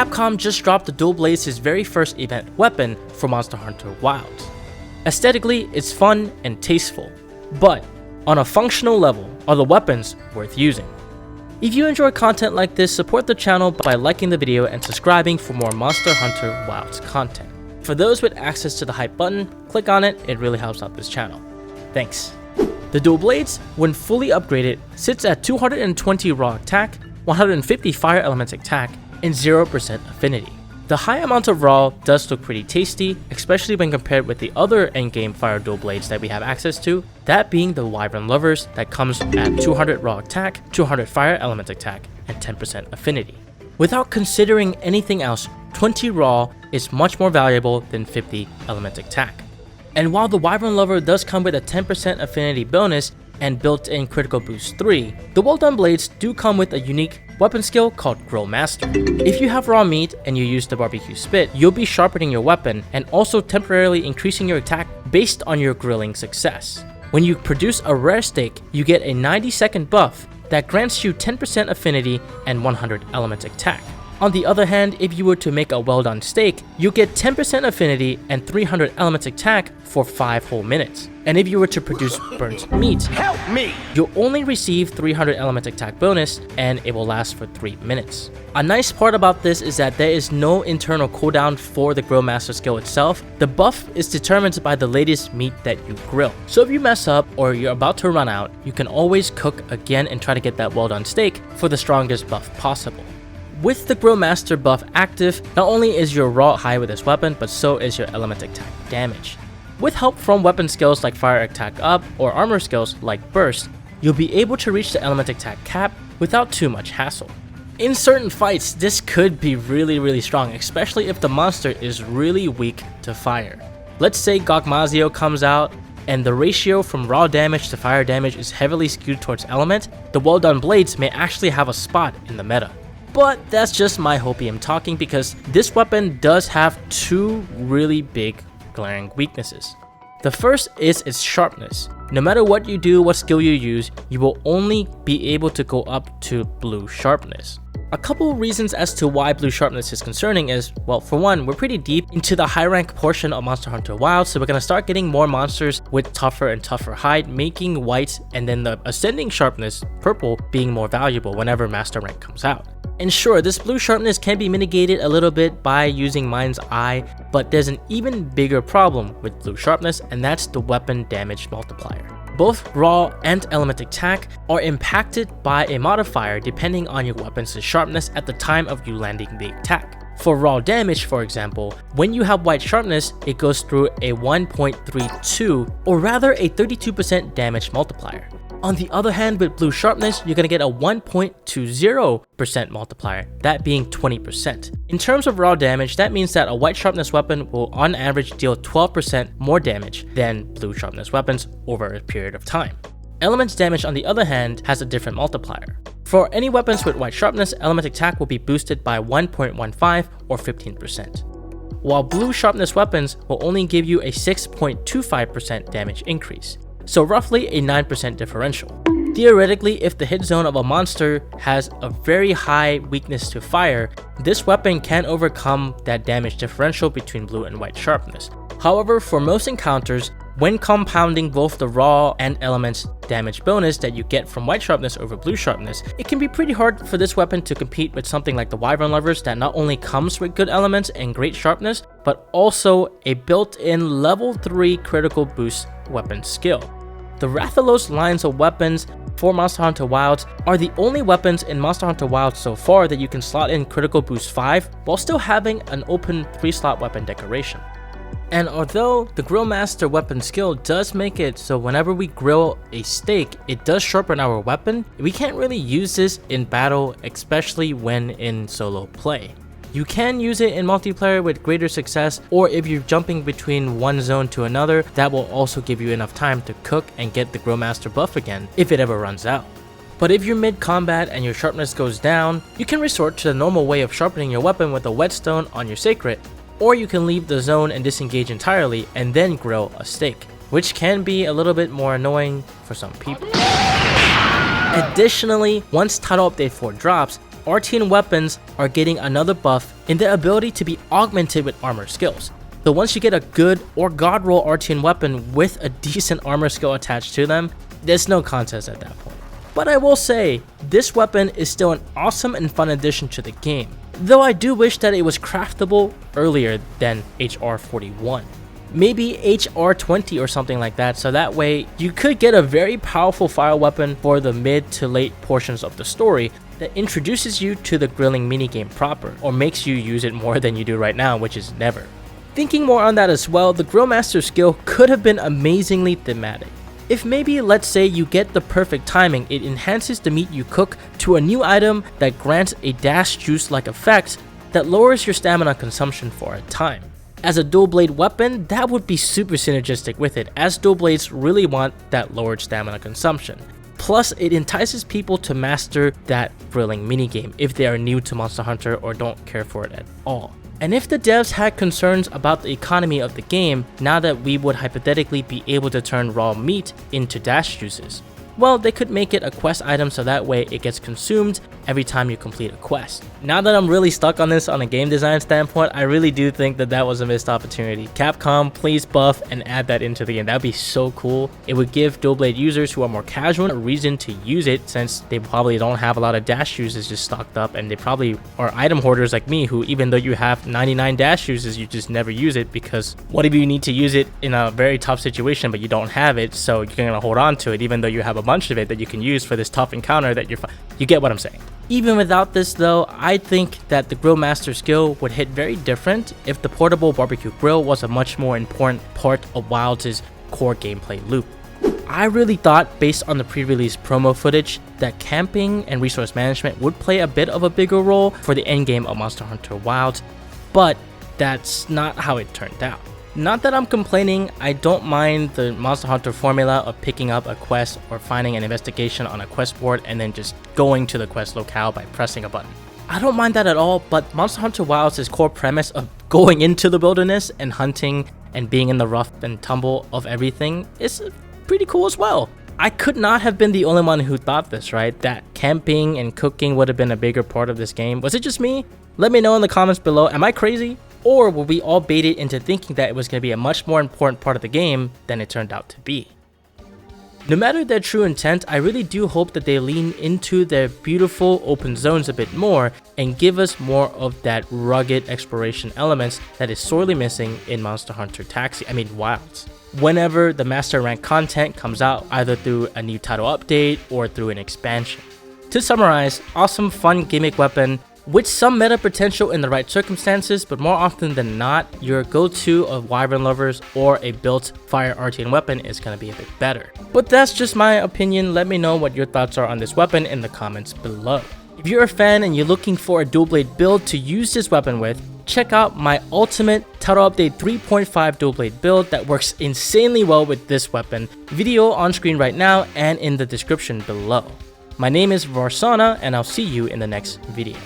Capcom just dropped the dual blades, his very first event weapon for Monster Hunter Wilds. Aesthetically, it's fun and tasteful, but on a functional level, are the weapons worth using? If you enjoy content like this, support the channel by liking the video and subscribing for more Monster Hunter Wilds content. For those with access to the hype button, click on it, it really helps out this channel. Thanks. The dual blades, when fully upgraded, sits at 220 raw attack, 150 fire element attack, and 0% affinity. The high amount of raw does look pretty tasty, especially when compared with the other endgame fire dual blades that we have access to, that being the wyvern lovers that comes at 200 raw attack, 200 fire element attack, and 10% affinity. Without considering anything else, 20 raw is much more valuable than 50 element attack. And while the wyvern lover does come with a 10% affinity bonus and built-in critical boost 3, the well done blades do come with a unique weapon skill called Grillmaster. If you have raw meat and you use the barbecue spit, you'll be sharpening your weapon and also temporarily increasing your attack based on your grilling success. When you produce a rare steak, you get a 90-second buff that grants you 10% affinity and 100 element attack. On the other hand, if you were to make a well-done steak, you get 10% affinity and 300 element attack for 5 whole minutes. And if you were to produce burnt meat, you'll only receive 300 element attack bonus and it will last for 3 minutes. A nice part about this is that there is no internal cooldown for the Grillmaster skill itself. The buff is determined by the latest meat that you grill. So if you mess up or you're about to run out, you can always cook again and try to get that well-done steak for the strongest buff possible. With the Grillmaster buff active, not only is your raw high with this weapon, but so is your element attack damage. With help from weapon skills like fire attack up or armor skills like burst, you'll be able to reach the element attack cap without too much hassle. In certain fights, this could be really strong, especially if the monster is really weak to fire. Let's say Gogmazio comes out and the ratio from raw damage to fire damage is heavily skewed towards element, the well done blades may actually have a spot in the meta. But that's just my hopium talking, because this weapon does have two really big glaring weaknesses. The first is its sharpness. No matter what you do, what skill you use, you will only be able to go up to blue sharpness. A couple reasons as to why blue sharpness is concerning is, well, for one, we're pretty deep into the high rank portion of Monster Hunter Wilds, so we're going to start getting more monsters with tougher and tougher hide, making white and then the ascending sharpness, purple, being more valuable whenever master rank comes out. And sure, this blue sharpness can be mitigated a little bit by using Mind's Eye, but there's an even bigger problem with blue sharpness, and that's the weapon damage multiplier. Both raw and element attack are impacted by a modifier depending on your weapon's sharpness at the time of you landing the attack. For raw damage, for example, when you have white sharpness, it goes through a 1.32, or rather a 32% damage multiplier. On the other hand, with blue sharpness, you're going to get a 1.20% multiplier, that being 20%. In terms of raw damage, that means that a white sharpness weapon will on average deal 12% more damage than blue sharpness weapons over a period of time. Elements damage, on the other hand, has a different multiplier. For any weapons with white sharpness, element attack will be boosted by 1.15 or 15%. While blue sharpness weapons will only give you a 6.25% damage increase. So roughly a 9% differential. Theoretically, if the hit zone of a monster has a very high weakness to fire, this weapon can overcome that damage differential between blue and white sharpness. However, for most encounters, when compounding both the raw and elements damage bonus that you get from white sharpness over blue sharpness, it can be pretty hard for this weapon to compete with something like the wyvern lovers that not only comes with good elements and great sharpness, but also a built-in level 3 critical boost weapon skill. The Rathalos lines of weapons for Monster Hunter Wilds are the only weapons in Monster Hunter Wilds so far that you can slot in critical boost 5 while still having an open 3-slot weapon decoration. And although the Grillmaster weapon skill does make it so whenever we grill a steak, it does sharpen our weapon, we can't really use this in battle, especially when in solo play. You can use it in multiplayer with greater success, or if you're jumping between one zone to another, that will also give you enough time to cook and get the Grillmaster buff again if it ever runs out. But if you're mid-combat and your sharpness goes down, you can resort to the normal way of sharpening your weapon with a whetstone on your seikret, or you can leave the zone and disengage entirely and then grill a steak, which can be a little bit more annoying for some people. Additionally, once Title Update 4 drops, Artian weapons are getting another buff in their ability to be augmented with armor skills. So once you get a good or god roll Artian weapon with a decent armor skill attached to them, there's no contest at that point. But I will say, this weapon is still an awesome and fun addition to the game, though I do wish that it was craftable earlier than HR 41. Maybe HR 20 or something like that, so that way you could get a very powerful fire weapon for the mid to late portions of the story that introduces you to the grilling minigame proper, or makes you use it more than you do right now, which is never. Thinking more on that as well, the Grillmaster skill could have been amazingly thematic. If maybe, let's say, you get the perfect timing, it enhances the meat you cook to a new item that grants a dash juice like effect that lowers your stamina consumption for a time. As a dual blade weapon, that would be super synergistic with it, as dual blades really want that lowered stamina consumption. Plus, it entices people to master that grilling minigame if they are new to Monster Hunter or don't care for it at all. And if the devs had concerns about the economy of the game, now that we would hypothetically be able to turn raw meat into dash juices, well, they could make it a quest item so that way it gets consumed every time you complete a quest. Now that I'm really stuck on this on a game design standpoint, I really do think that that was a missed opportunity. Capcom, please buff and add that into the game. That would be so cool. It would give dual blade users who are more casual a reason to use it, since they probably don't have a lot of dash juices just stocked up, and they probably are item hoarders like me, who even though you have 99 dash juices, you just never use it, because what if you need to use it in a very tough situation but you don't have it, so you're gonna hold on to it even though you have a bunch of it that you can use for this tough encounter that you get what I'm saying. Even without this though, I think that the Grillmaster skill would hit very different if the portable barbecue grill was a much more important part of Wilds' core gameplay loop. I really thought, based on the pre-release promo footage, that camping and resource management would play a bit of a bigger role for the endgame of Monster Hunter Wilds, but that's not how it turned out. Not that I'm complaining, I don't mind the Monster Hunter formula of picking up a quest or finding an investigation on a quest board and then just going to the quest locale by pressing a button. I don't mind that at all, but Monster Hunter Wilds' core premise of going into the wilderness and hunting and being in the rough and tumble of everything is pretty cool as well. I could not have been the only one who thought this, right? That camping and cooking would have been a bigger part of this game. Was it just me? Let me know in the comments below. Am I crazy? Or were we all baited into thinking that it was going to be a much more important part of the game than it turned out to be? No matter their true intent, I really do hope that they lean into their beautiful open zones a bit more and give us more of that rugged exploration elements that is sorely missing in Monster Hunter Wilds. Whenever the Master Rank content comes out, either through a new title update or through an expansion. To summarize, awesome fun gimmick weapon with some meta potential in the right circumstances, but more often than not, your go-to of wyvern lovers or a built fire Artian weapon is going to be a bit better. But that's just my opinion. Let me know what your thoughts are on this weapon in the comments below. If you're a fan and you're looking for a dual blade build to use this weapon with, check out my ultimate Title Update 3.5 dual blade build that works insanely well with this weapon. Video on screen right now and in the description below. My name is Varsana, and I'll see you in the next video.